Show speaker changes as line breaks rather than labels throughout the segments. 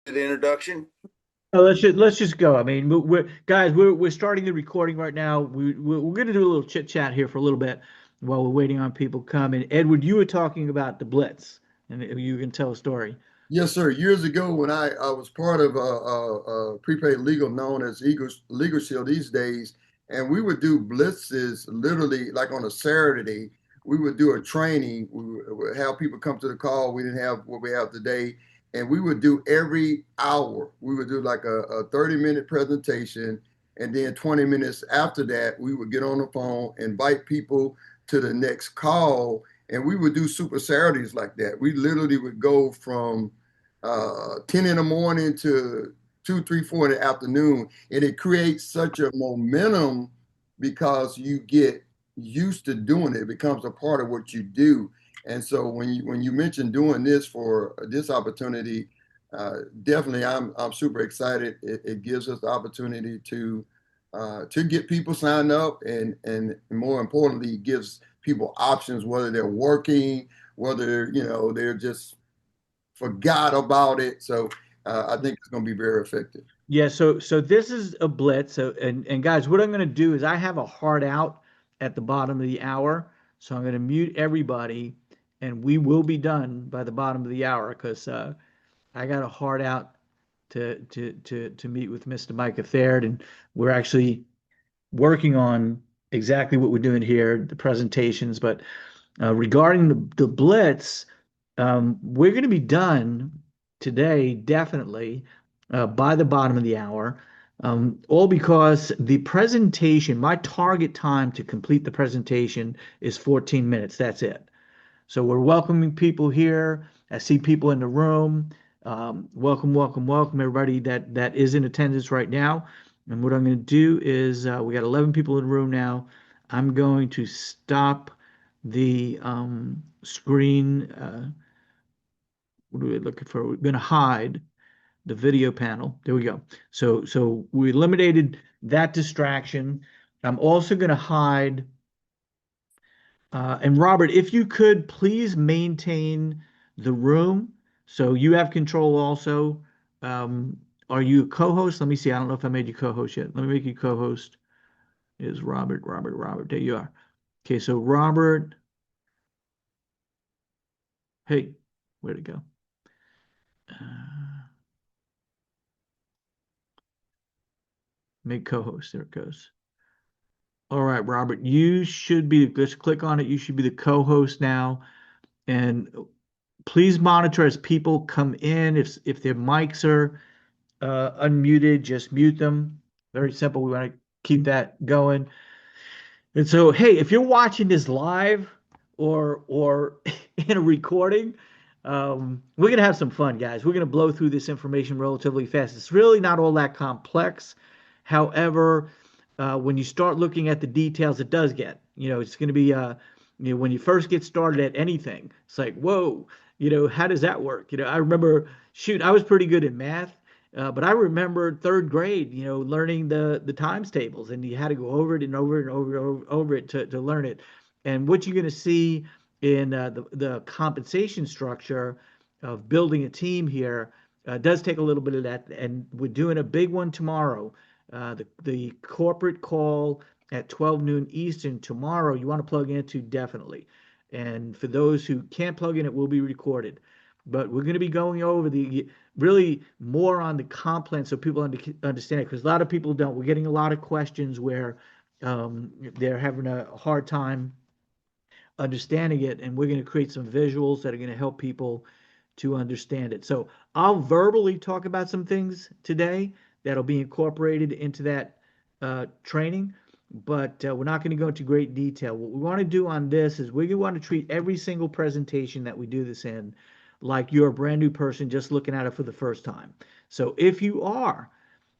the introduction.
Let's just go. I mean, we're starting the recording right now. We're going to do a little chit chat here for a little bit while we're waiting on people to come. And Edward, you were talking about the Blitz, and you can tell a story.
Yes, sir. Years ago, when I was part of a prepaid legal known as Legal Shield these days, and we would do blitzes literally like on a Saturday. We would do a training. We would have people come to the call. We didn't have what we have today. And we would do every hour. We would do like a 30-minute presentation. And then 20 minutes after that, we would get on the phone, invite people to the next call. And we would do super Saturdays like that. We literally would go from 10 in the morning to 2, 3, 4 in the afternoon. And it creates such a momentum because you get used to doing it. It becomes a part of what you do. And so when you mentioned doing this for this opportunity, definitely I'm super excited. It gives us the opportunity to get people signed up and more importantly gives people options whether they're working, whether they're just forgot about it. So I think it's going to be very effective.
Yeah. So this is a Blitz. And guys, what I'm going to do is I have a hard out at the bottom of the hour, so I'm going to mute everybody, and we will be done by the bottom of the hour because I got a hard out to meet with Mr. Micah Thaird, and we're actually working on exactly what we're doing here, the presentations. But regarding the Blitz, we're going to be done today, definitely, by the bottom of the hour. All because the presentation, my target time to complete the presentation is 14 minutes. That's it. So we're welcoming people here. I see people in the room. Welcome, welcome, welcome, everybody that is in attendance right now. And what I'm going to do is we got 11 people in the room now. I'm going to stop the screen. What are we looking for? We're going to hide the video panel. There we go. So we eliminated that distraction. I'm also going to hide and Robert, if you could please maintain the room. So you have control also. Um, are you a co-host? Let me see. I don't know if I made you co-host yet. Let me make you co-host. Is Robert, Robert, Robert. There you are. Okay, so Robert, hey, where'd it go? Uh, make co-host. There it goes. All right, Robert, you should be, just click on it. You should be the co-host now. And please monitor as people come in. If their mics are unmuted, just mute them. Very simple. We want to keep that going. And so, hey, if you're watching this live or in a recording, we're gonna have some fun, guys. We're gonna blow through this information relatively fast. It's really not all that complex. However, when you start looking at the details, it does get. It's gonna be when you first get started at anything, it's like, whoa, how does that work? I remember, shoot, I was pretty good at math. But I remember third grade, learning the times tables, and you had to go over it and over and over it to learn it. And what you're going to see in the compensation structure of building a team here does take a little bit of that. And we're doing a big one tomorrow. The corporate call at 12 noon Eastern tomorrow, you want to plug into definitely. And for those who can't plug in, it will be recorded. But we're going to be going over the really more on the comp plan so people understand it because a lot of people don't. We're getting a lot of questions where they're having a hard time understanding it, and we're going to create some visuals that are going to help people to understand it. So I'll verbally talk about some things today that'll be incorporated into that training, but we're not going to go into great detail. What we want to do on this is we want to treat every single presentation that we do this in like you're a brand new person just looking at it for the first time. So if you are,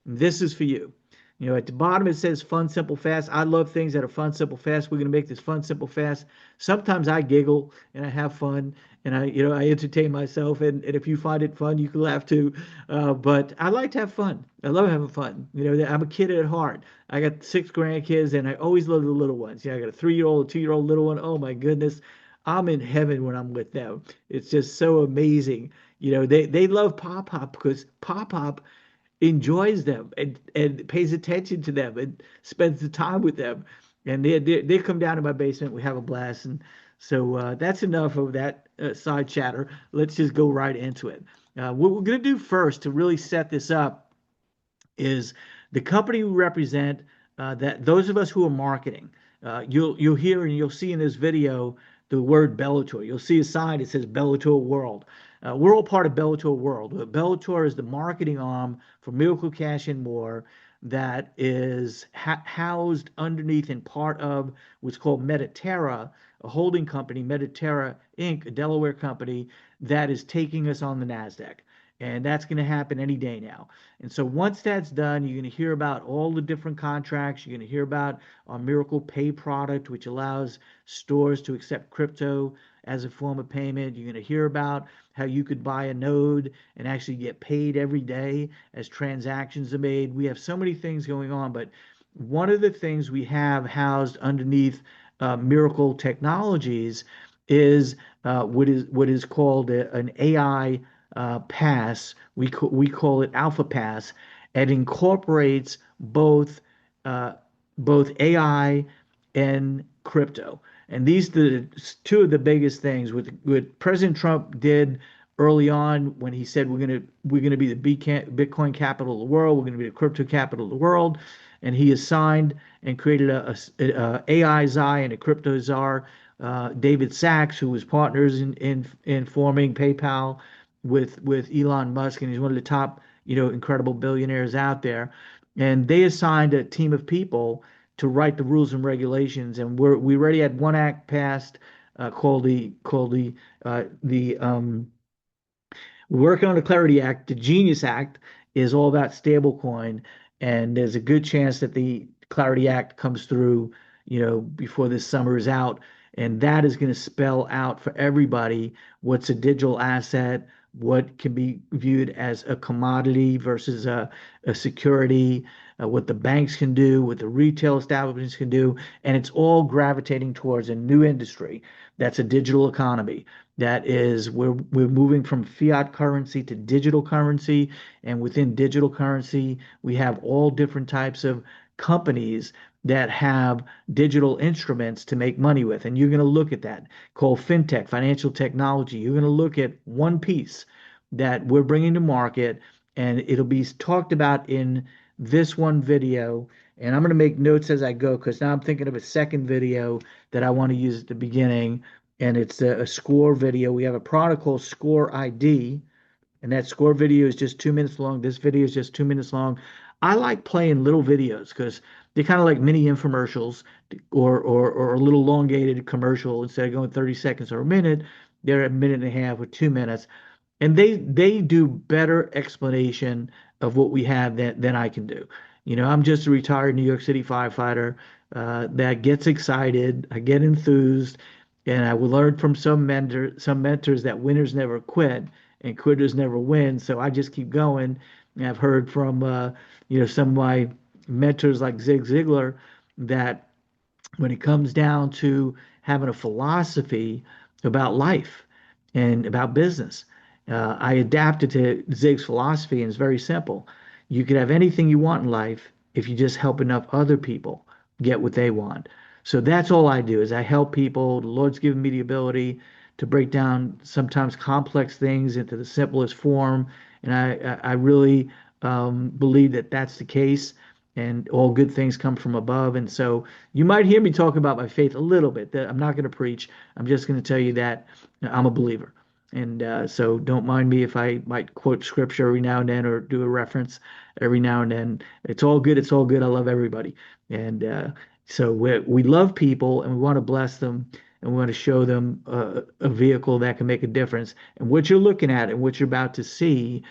this is for you. At the bottom it says fun, simple, fast. I love things that are fun, simple, fast. We're going to make this fun, simple, fast. Sometimes I giggle and I have fun and I entertain myself. And if you find it fun, you can laugh too. But I like to have fun. I love having fun. I'm a kid at heart. I got 6 grandkids and I always love the little ones. I got a 3-year-old, 2-year-old little one. Oh my goodness. I'm in heaven when I'm with them. It's just so amazing. They love Pop Pop because Pop Pop enjoys them and pays attention to them and spends the time with them. And they come down to my basement. We have a blast. And so that's enough of that side chatter. Let's just go right into it. What we're going to do first to really set this up is the company we represent, that those of us who are marketing, you'll hear and you'll see in this video the word Bellator. You'll see a sign that says Bellator World. We're all part of Bellator World. Bellator is the marketing arm for Miracle Cash and More that is housed underneath and part of what's called Mediterra, a holding company, Mediterra Inc., a Delaware company that is taking us on the NASDAQ. And that's going to happen any day now. And so once that's done, you're going to hear about all the different contracts. You're going to hear about our Miracle Pay product, which allows stores to accept crypto as a form of payment. You're going to hear about how you could buy a node and actually get paid every day as transactions are made. We have so many things going on, but one of the things we have housed underneath Miracle Technologies is what is called an AI pass. We call it Alpha Pass. It incorporates uh, both AI and crypto. And these are the two of the biggest things. What President Trump did early on when he said we're gonna be the Bitcoin capital of the world, we're gonna be the crypto capital of the world, and he assigned and created a AI czar and a crypto czar, David Sachs, who was partners in forming PayPal with Elon Musk, and he's one of the top, incredible billionaires out there. And they assigned a team of people to write the rules and regulations, and we already had one act passed, called the we're working on the Clarity Act. The Genius Act is all about stablecoin, and there's a good chance that the Clarity Act comes through, before this summer is out. And that is going to spell out for everybody what's a digital asset, what can be viewed as a commodity versus a security, what the banks can do, what the retail establishments can do. And it's all gravitating towards a new industry that's a digital economy. That is, we're moving from fiat currency to digital currency, and within digital currency, we have all different types of companies that have digital instruments to make money with. And you're going to look at that called fintech, financial technology. You're going to look at one piece that we're bringing to market, and it'll be talked about in this one video. And I'm going to make notes as I go because now I'm thinking of a second video that I want to use at the beginning, and it's a score video. We have a product called Score ID, and that score video is just 2 minutes long. This video is just 2 minutes long. I like playing little videos because they're kind of like mini infomercials, or a little elongated commercial. Instead of going 30 seconds or a minute, they're a minute and a half or 2 minutes. And they do better explanation of what we have than I can do. I'm just a retired New York City firefighter that gets excited, I get enthused, and I will learn from some mentors that winners never quit and quitters never win. So I just keep going. And I've heard from some of my mentors like Zig Ziglar that when it comes down to having a philosophy about life and about business, I adapted to Zig's philosophy, and it's very simple. You could have anything you want in life if you just help enough other people get what they want. So that's all I do is I help people. The Lord's given me the ability to break down sometimes complex things into the simplest form, and I really believe that that's the case. And all good things come from above. And so you might hear me talk about my faith a little bit. That I'm not going to preach. I'm just going to tell you that I'm a believer. And so don't mind me if I might quote scripture every now and then or do a reference every now and then. It's all good. It's all good. I love everybody. And so we love people and we want to bless them and we want to show them a vehicle that can make a difference. And what you're looking at and what you're about to see,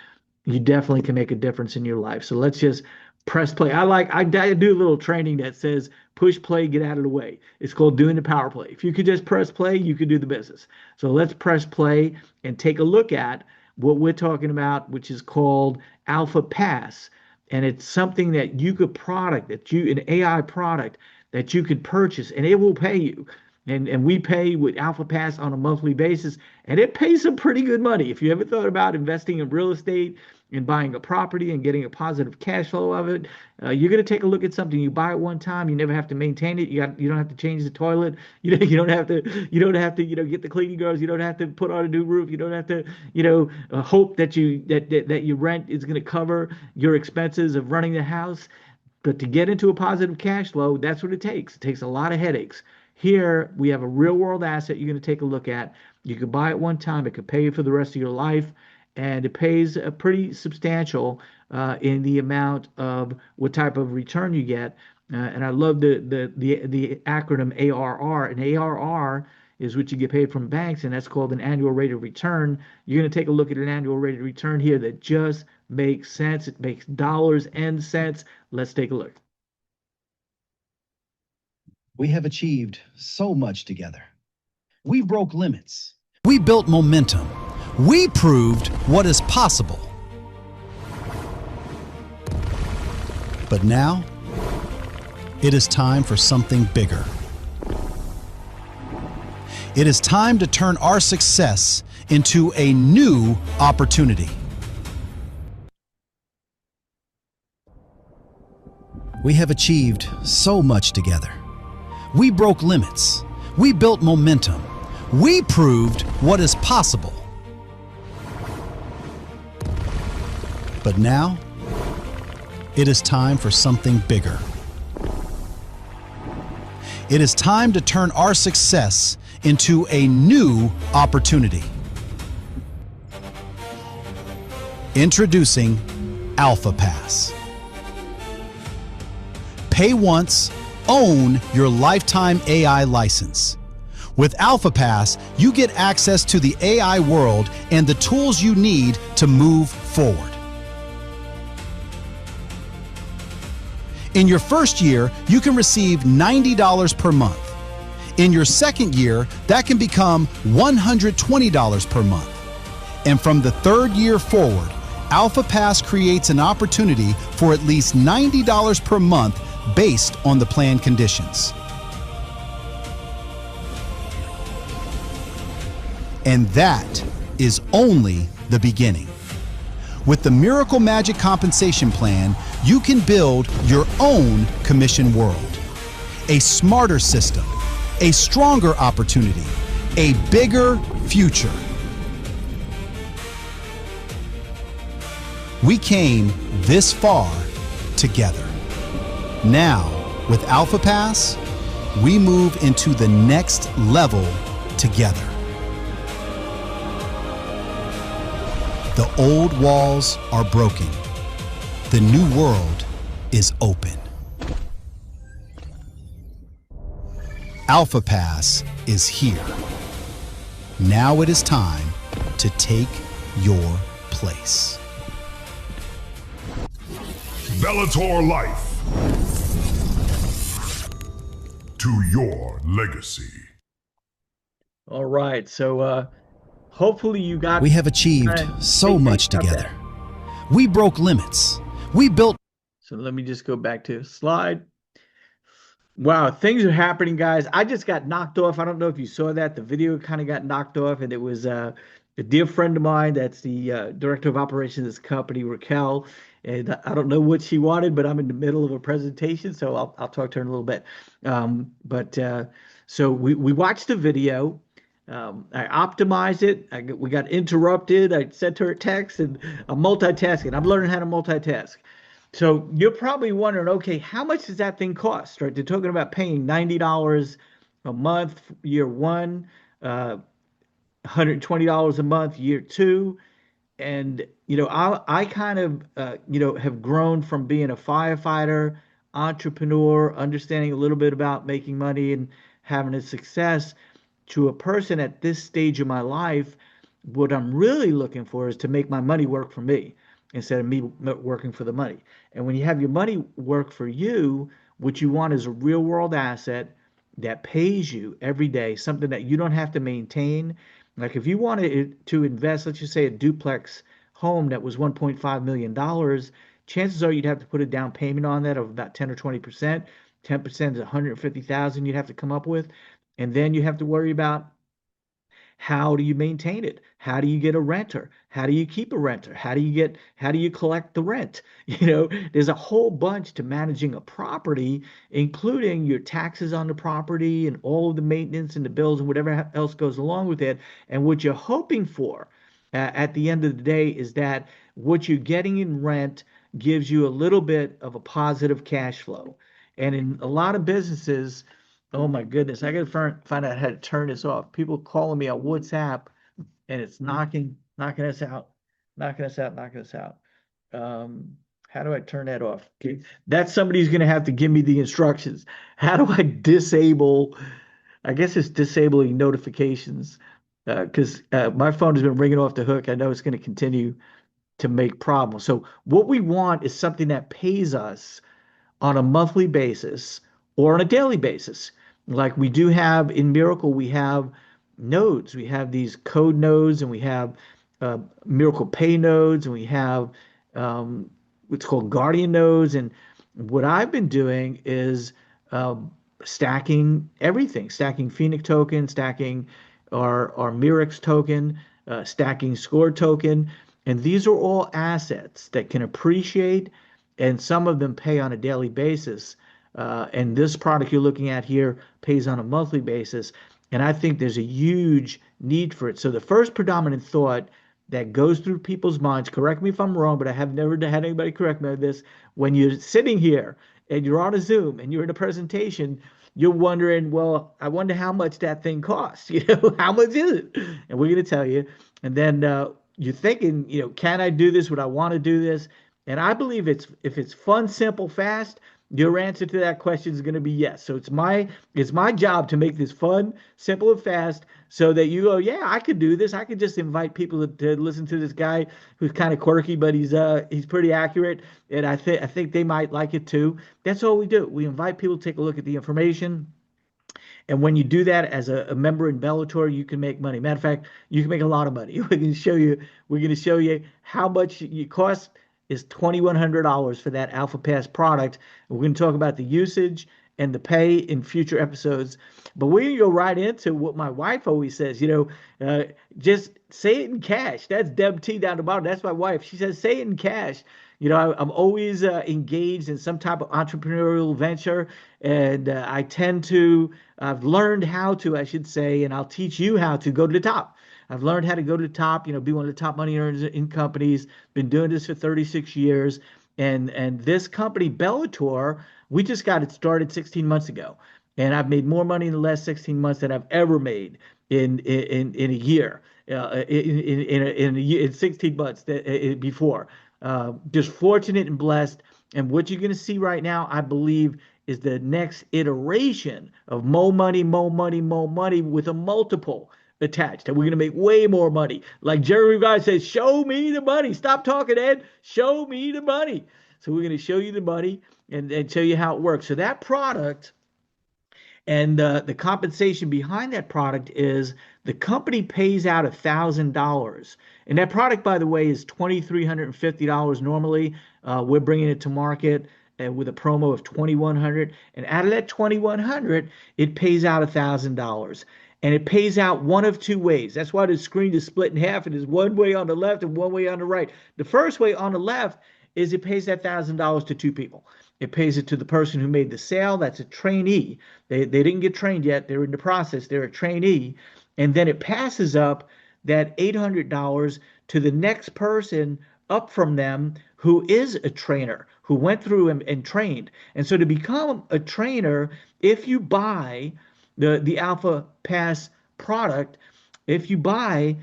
you definitely can make a difference in your life. So let's just press play. I do a little training that says push play, get out of the way. It's called doing the power play. If you could just press play, you could do the business. So let's press play and take a look at what we're talking about, which is called Alpha Pass. And it's something that you could an AI product that you could purchase and it will pay you. And we pay with Alpha Pass on a monthly basis, and it pays some pretty good money. If you ever thought about investing in real estate and buying a property and getting a positive cash flow of it, you're going to take a look at something. You buy it one time, you never have to maintain it. You don't have to change the toilet. You don't have to get the cleaning girls. You don't have to put on a new roof. You don't have to hope that your rent is going to cover your expenses of running the house. But to get into a positive cash flow, that's what it takes. It takes a lot of headaches. Here, we have a real world asset you're going to take a look at. You could buy it one time, it could pay you for the rest of your life, and it pays a pretty substantial in the amount of what type of return you get. And I love the acronym ARR. And ARR is what you get paid from banks, and that's called an annual rate of return. You're going to take a look at an annual rate of return here that just makes sense. It makes dollars and cents. Let's take a look.
We have achieved so much together. We broke limits. We built momentum. We proved what is possible. But now, it is time for something bigger. It is time to turn our success into a new opportunity. We have achieved so much together. We broke limits. We built momentum. We proved what is possible. But now, it is time for something bigger. It is time to turn our success into a new opportunity. Introducing Alpha Pass. Pay once, own your lifetime AI license. With Alpha Pass, you get access to the AI world and the tools you need to move forward. In your first year, you can receive $90 per month. In your second year, that can become $120 per month. And from the third year forward, Alpha Pass creates an opportunity for at least $90 per month based on the plan conditions. And that is only the beginning. With the Miracle Magic Compensation Plan, you can build your own commission world. A smarter system, a stronger opportunity, a bigger future. We came this far together. Now, with Alpha Pass, we move into the next level together. The old walls are broken. The new world is open. Alpha Pass is here. Now it is time to take your place.
Bellator Life. To your legacy.
All right, so hopefully you got.
We have achieved so much together. We broke limits. We built.
So let me just go back to slide. Wow, things are happening, guys. I just got knocked off. I don't know if you saw that. The video kind of got knocked off, and it was a dear friend of mine that's the director of operations of this company, Raquel. And I don't know what she wanted, but I'm in the middle of a presentation, so I'll talk to her in a little bit. So we watched the video. I optimized it. We got interrupted. I sent her a text, and I'm multitasking. I'm learning how to multitask. So you're probably wondering, okay, how much does that thing cost? Right? They're talking about paying $90 a month year one, $120 a month year two. And I kind of have grown from being a firefighter, entrepreneur, understanding a little bit about making money and having a success, to a person at this stage of my life. What I'm really looking for is to make my money work for me instead of me working for the money. And when you have your money work for you, what you want is a real world asset that pays you every day, something that you don't have to maintain. Like if you wanted to invest, let's just say a duplex home that was $1.5 million, chances are you'd have to put a down payment on that of about 10 or 20%. 10% is 150,000 you'd have to come up with. And then you have to worry about how do you maintain it? How do you get a renter? How do you keep a renter? How do you collect the rent? There's a whole bunch to managing a property, including your taxes on the property and all of the maintenance and the bills and whatever else goes along with it. And what you're hoping for at the end of the day is that what you're getting in rent gives you a little bit of a positive cash flow. And in a lot of businesses, oh my goodness, I gotta find out how to turn this off. People calling me on WhatsApp and it's knocking us out, knocking us out, knocking us out. How do I turn that off? Okay. That's somebody's gonna have to give me the instructions. How do I disable? I guess it's disabling notifications because my phone has been ringing off the hook. I know it's going to continue to make problems. So what we want is something that pays us on a monthly basis or on a daily basis. Like we do have in Miracle, we have nodes. We have these code nodes, and we have Miracle Pay nodes, and we have what's called Guardian nodes. And what I've been doing is stacking everything, stacking Phoenix token, stacking our Mirix token, stacking Score token. And these are all assets that can appreciate, and some of them pay on a daily basis. And this product you're looking at here pays on a monthly basis. And I think there's a huge need for it. So the first predominant thought that goes through people's minds, correct me if I'm wrong, but I have never had anybody correct me on this. When you're sitting here and you're on a Zoom and you're in a presentation, you're wondering, well, I wonder how much that thing costs. How much is it? And we're going to tell you. And then you're thinking, can I do this? Would I want to do this? And I believe if it's fun, simple, fast, your answer to that question is going to be yes. So it's my job to make this fun, simple, and fast, so that you go, yeah, I could do this. I could just invite people to listen to this guy who's kind of quirky, but he's pretty accurate, and I think they might like it too. That's all we do. We invite people to take a look at the information. And when you do that as a member in Bellator, you can make money. Matter of fact, you can make a lot of money. We're going to show you how much it costs is $2,100 for that Alpha Pass product. And we're going to talk about the usage and the pay in future episodes. But we're going to go right into what my wife always says, just say it in cash. That's Deb T down the bottom. That's my wife. She says, say it in cash. I'm always engaged in some type of entrepreneurial venture, and I've learned how to, I should say, and I'll teach you how to go to the top. I've learned how to go to the top, be one of the top money earners in companies, been doing this for 36 years. And this company, Bellator, we just got it started 16 months ago. And I've made more money in the last 16 months than I've ever made in a year, in 16 months before. Just fortunate and blessed. And what you're going to see right now, I believe, is the next iteration of more money with a multiple attached, and we're going to make way more money. Like Jeremy Guy says, show me the money. Stop talking, Ed. Show me the money. So we're going to show you the money and show you how it works. So that product and the compensation behind that product is the company pays out $1,000. And that product, by the way, is $2,350 normally. We're bringing it to market with a promo of $2,100. And out of that $2,100, it pays out $1,000. And it pays out one of two ways. That's why the screen is split in half, and there's one way on the left and one way on the right. The first way on the left is it pays that $1,000 to two people. It pays it to the person who made the sale. That's a trainee. They didn't get trained yet. They're in the process. They're a trainee. And then it passes up that $800 to the next person up from them who is a trainer, who went through and trained. And so to become a trainer, if you buy the Alpha Pass product, if you buy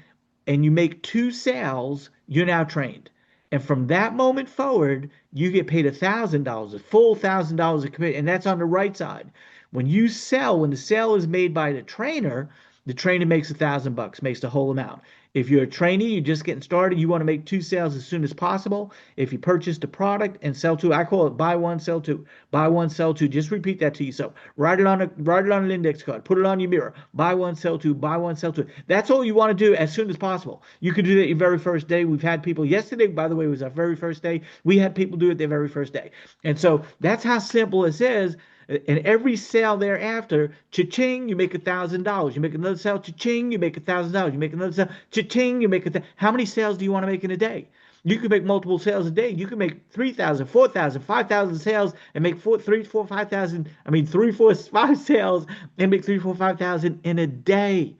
and you make 2 sales, you're now trained. And from that moment forward, you get paid $1,000, a full $1,000 of commission. And that's on the right side. When you sell, when the sale is made by the trainer makes $1,000, makes the whole amount. If you're a trainee, you're just getting started, you want to make 2 sales as soon as possible. If you purchase the product and sell 2, I call it buy one, sell 2. Buy one, sell 2. Just repeat that to yourself. Write it on an index card. Put it on your mirror. Buy one, sell 2. Buy one, sell 2. That's all you want to do as soon as possible. You can do that your very first day. We've had people yesterday, by the way, was our very first day. We had people do it their very first day. And so that's how simple this is. And every sale thereafter, cha-ching, you make $1,000. You make another sale, cha-ching, you make $1,000. You make another sale, cha-ching, you make how many sales do you want to make in a day? You can make multiple sales a day. You can make 3,000, 4,000, 5,000 sales and make 5,000. I mean, 3, 4, 5 sales and make 3, 4, 5,000 in a day.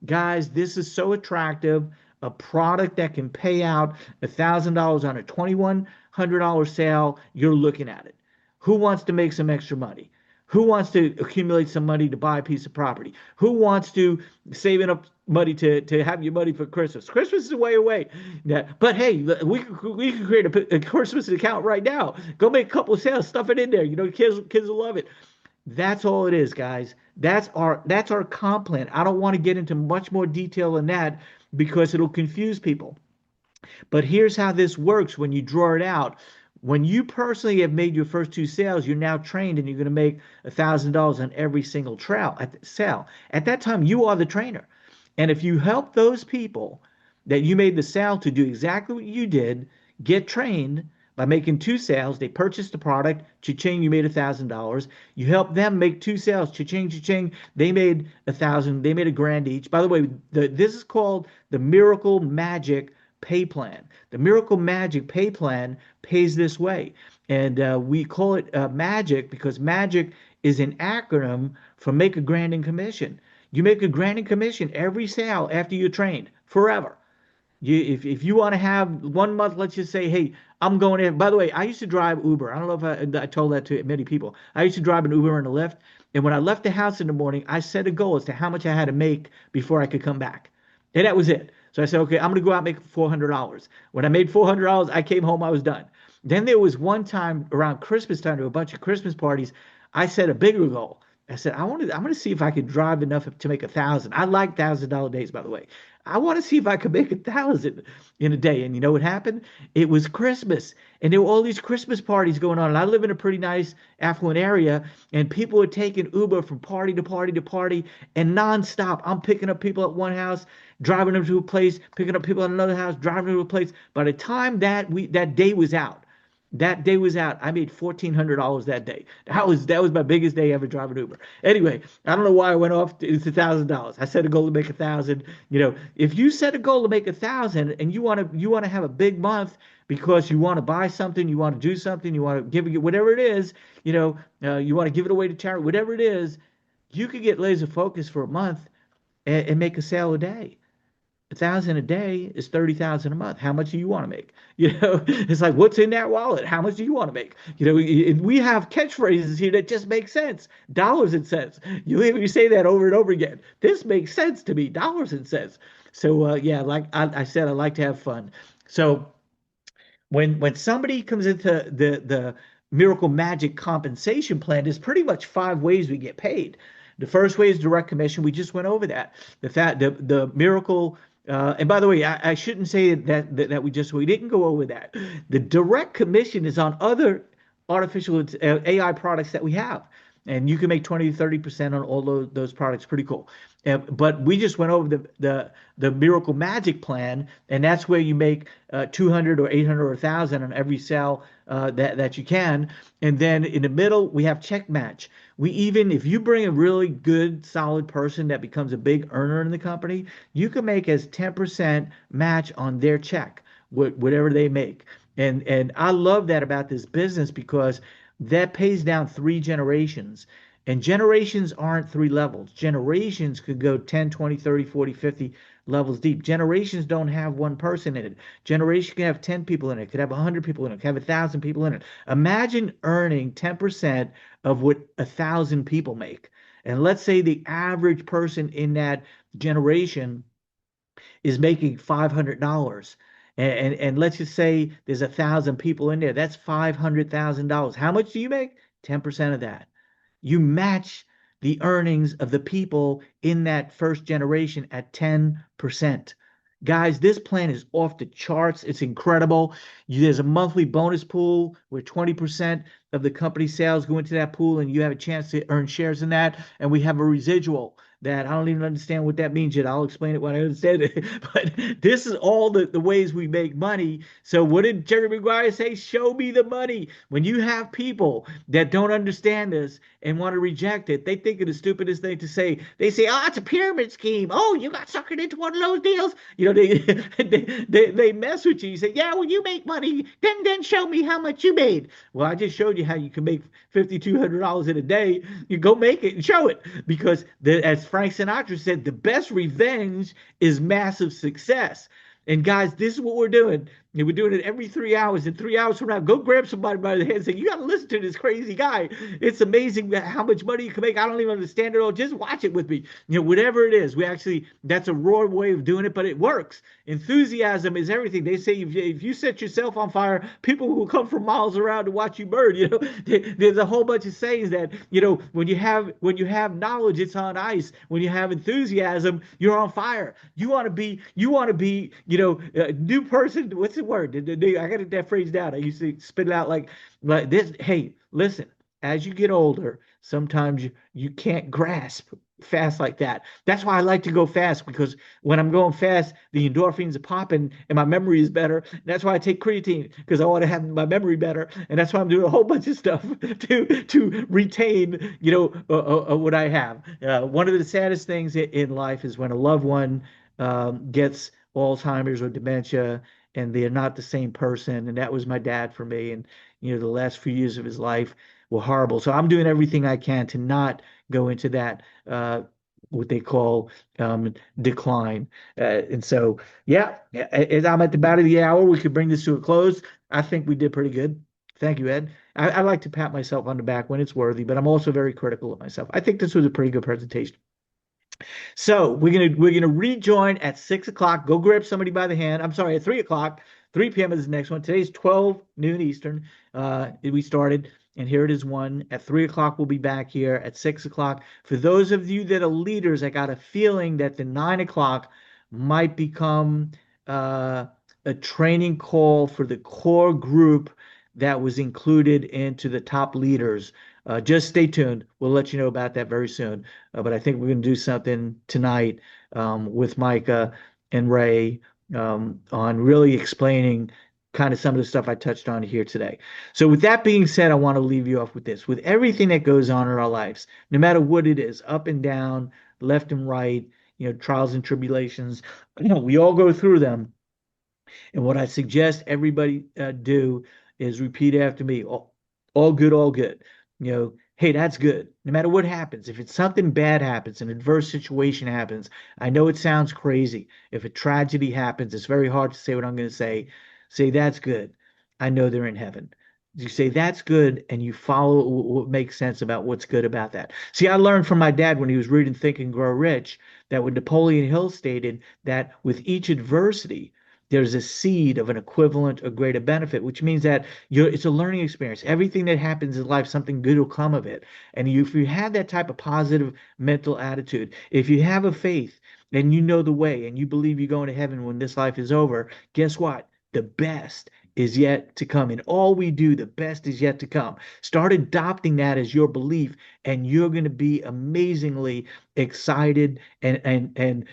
Guys, this is so attractive. A product that can pay out $1,000 on a $2,100 sale. You're looking at it. Who wants to make some extra money? Who wants to accumulate some money to buy a piece of property? Who wants to save enough money to have your money for Christmas? Christmas is way away. Yeah, but hey, we can create a Christmas account right now. Go make a couple of sales, stuff it in there. You know, kids will love it. That's all it is, guys. That's our comp plan. I don't want to get into much more detail than that because it'll confuse people. But here's how this works when you draw it out. When you personally have made your first 2 sales, you're now trained and you're going to make $1,000 on every single sale. At that time, you are the trainer. And if you help those people that you made the sale to do exactly what you did, get trained by making 2 sales, they purchased the product, cha-ching, you made $1,000. You help them make 2 sales, cha-ching, cha-ching, they made $1,000, they made $1,000 each. By the way, this is called the Miracle Magic Pay Plan. The Miracle Magic Pay Plan pays this way. And we call it MAGIC because MAGIC is an acronym for Make a Grand in Commission. You make a grand in commission every sale after you're trained forever. If you want to have 1 month, let's just say, hey, I'm going in. By the way, I used to drive Uber. I don't know if I told that to many people. I used to drive an Uber and a Lyft. And when I left the house in the morning, I set a goal as to how much I had to make before I could come back. And that was it. So I said, okay, I'm going to go out and make $400. When I made $400, I came home, I was done. Then there was one time around Christmas time to a bunch of Christmas parties, I set a bigger goal. I said, I'm going to see if I could drive enough to make 1,000. I like $1,000 days, by the way. I want to see if I could make 1,000 in a day. And you know what happened? It was Christmas. And there were all these Christmas parties going on. And I live in a pretty nice, affluent area. And people were taking Uber from party to party to party and nonstop. I'm picking up people at one house, driving them to a place, picking up people at another house, driving them to a place. By the time that day was out, I made $1,400 that day. That was my biggest day ever driving Uber. Anyway, I don't know why I went off. It's $1,000. I set a goal to make 1,000. You know, if you set a goal to make 1,000 and you want to have a big month because you want to buy something, you want to do something, you want to give it, whatever it is, you know, you want to give it away to charity, whatever it is, you could get laser focused for a month and make a sale a day. 1,000 a day is 30,000 a month. How much do you want to make? You know, it's like, what's in that wallet? How much do you want to make? You know, we have catchphrases here that just make sense. Dollars and cents. You say that over and over again. This makes sense to me. Dollars and cents. So yeah, like I said, I like to have fun. So when somebody comes into the Miracle Magic compensation plan, there's pretty much 5 ways we get paid. The first way is direct commission. We just went over that. The Miracle. And by the way, I shouldn't say that we didn't go over that. The direct commission is on other artificial AI products that we have. And you can make 20 to 30% on all those products. Pretty cool. But we just went over the Miracle Magic plan, and that's where you make 200 or 800 or 1,000 on every sale that you can. And then in the middle, we have check match. If you bring a really good, solid person that becomes a big earner in the company, you can make as 10% match on their check, whatever they make. And I love that about this business because that pays down 3 generations. And generations aren't 3 levels. Generations could go 10, 20, 30, 40, 50 levels deep. Generations don't have 1 person in it. Generation can have 10 people in it, could have 100 people in it, could have 1,000 people in it. Imagine earning 10% of what 1,000 people make. And let's say the average person in that generation is making $500. And let's just say there's 1,000 people in there. That's $500,000. How much do you make? 10% of that. You match the earnings of the people in that first generation at 10%. Guys, this plan is off the charts. It's incredible. There's a monthly bonus pool where 20% of the company sales go into that pool, and you have a chance to earn shares in that. And we have a residual that I don't even understand what that means yet. I'll explain it when I understand it. But this is all the ways we make money. So what did Jerry Maguire say? Show me the money. When you have people that don't understand this and want to reject it, they think of the stupidest thing to say. They say, oh, it's a pyramid scheme. Oh, you got suckered into one of those deals. You know, they mess with you. You say, yeah, when you make money, then show me how much you made. Well, I just showed you how you can make $5,200 in a day. You go make it and show it. Because as Frank Sinatra said, the best revenge is massive success. And guys, this is what we're doing. And we're doing it every 3 hours. And 3 hours from now, go grab somebody by the hand and say, you got to listen to this crazy guy. It's amazing how much money you can make. I don't even understand it all. Just watch it with me. You know, whatever it is, that's a raw way of doing it, but it works. Enthusiasm is everything. They say if you set yourself on fire, people will come from miles around to watch you burn. You know, there's a whole bunch of sayings that, you know, when you have knowledge, it's on ice. When you have enthusiasm, you're on fire. You want to be, you know, a new person. What's the word? I got that phrase down. I used to spit it out like this. Hey, listen, as you get older, sometimes you can't grasp fast like that. That's why I like to go fast, because when I'm going fast, the endorphins are popping and my memory is better. And that's why I take creatine, because I want to have my memory better. And that's why I'm doing a whole bunch of stuff to retain, you know, what I have. One of the saddest things in life is when a loved one gets Alzheimer's or dementia, and they're not the same person. And that was my dad for me. And, you know, the last few years of his life were horrible. So I'm doing everything I can to not go into that, what they call decline. And so, yeah, as I'm at the bottom of the hour, we could bring this to a close. I think we did pretty good. Thank you, Ed. I like to pat myself on the back when it's worthy, but I'm also very critical of myself. I think this was a pretty good presentation. So we're gonna rejoin at 6 o'clock. Go grab somebody by the hand. I'm sorry, at 3 o'clock. 3 p.m. is the next one. Today's 12 noon Eastern. We started, and here it is 1. At 3 o'clock, we'll be back here at 6 o'clock. For those of you that are leaders, I got a feeling that the 9 o'clock might become a training call for the core group that was included into the top leaders. Just stay tuned. We'll let you know about that very soon. But I think we're going to do something tonight with Micah and Ray on really explaining kind of some of the stuff I touched on here today. So with that being said, I want to leave you off with this. With everything that goes on in our lives, no matter what it is, up and down, left and right, you know, trials and tribulations, you know, we all go through them. And what I suggest everybody do is repeat after me. All good, all good. You know, hey, that's good. No matter what happens, if it's something bad happens, an adverse situation happens, I know it sounds crazy. If a tragedy happens, it's very hard to say what I'm going to say. Say, that's good. I know they're in heaven. You say, that's good, and you follow what makes sense about what's good about that. See, I learned from my dad when he was reading Think and Grow Rich that when Napoleon Hill stated that with each adversity, there's a seed of an equivalent or greater benefit, which means that it's a learning experience. Everything that happens in life, something good will come of it. And if you have that type of positive mental attitude, if you have a faith and you know the way and you believe you're going to heaven when this life is over, guess what? The best is yet to come. In all we do, the best is yet to come. Start adopting that as your belief, and you're going to be amazingly excited and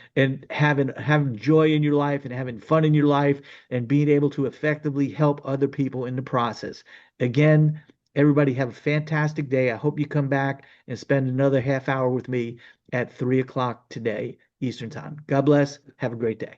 having joy in your life and having fun in your life and being able to effectively help other people in the process. Again, everybody have a fantastic day. I hope you come back and spend another half hour with me at 3 o'clock today, Eastern Time. God bless. Have a great day.